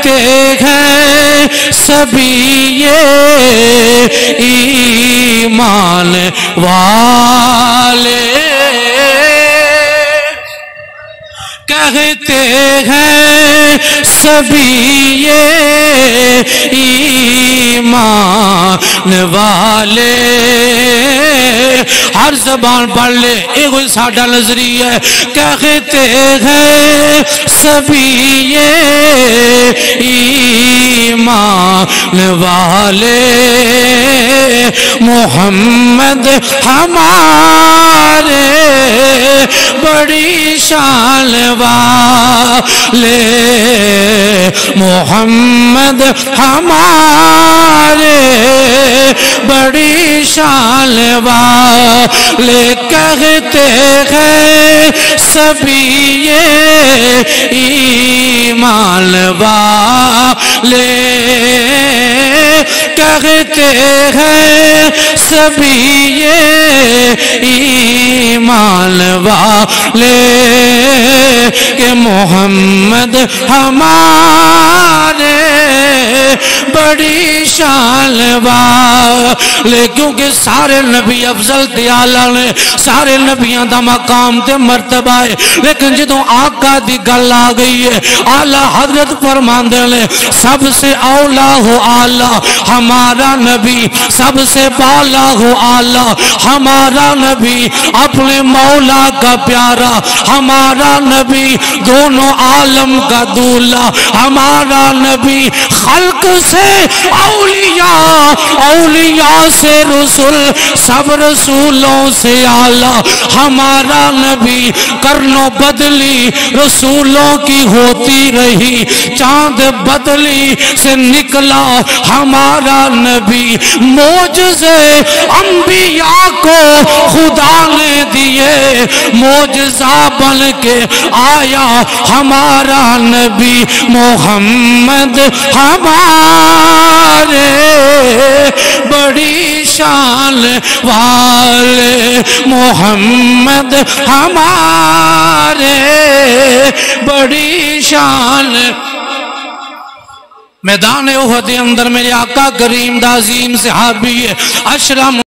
کہتے ہیں سبھی یہ ایمان والے، کہتے ہیں سبھی یہ ایمان والے، ہر زبان پڑھ لے، یہ کوئی ساڈا نظریہ ہے، کہتے ہیں سبھی یہ ایمان والے، محمد ہمارے بڑی شان والے، محمد ہمارے بڑی شان والے، کہتے ہیں سبھی یہ ایمان والے، کہتے ہیں سبھی یہ ایمان والے کہ محمد ہمارے بڑی شان والے، کیونکہ سارے نبی افضل تے اعلیٰ نے، سارے نبیاں دا مقام تے مرتبہ ہے، لیکن جدوں آقا دی گل آ گئی ہے، اعلیٰ حضرت فرماندے نے سب سے اولا ہو اعلیٰ ہمارا نبی، سب سے بالا ہو اعلیٰ ہمارا نبی، اپنے مولا کا پیارا ہمارا نبی، دونوں عالم کا دولا ہمارا نبی، خلق سے اولیاء، اولیاء سے رسول، سب رسولوں سے اعلیٰ ہمارا نبی، کرنوں بدلی رسولوں کی ہوتی رہی، چاند بدلی سے نکلا ہمارا نبی، معجزے انبیاء کو خدا نے دیے، معجزہ بن کے آیا ہمارا نبی، محمد ہمارے بڑی شان والے، محمد ہمارے بڑی شان۔ میدان احد اندر میرے آقا کریم دا عظیم صحابی ہے اشرم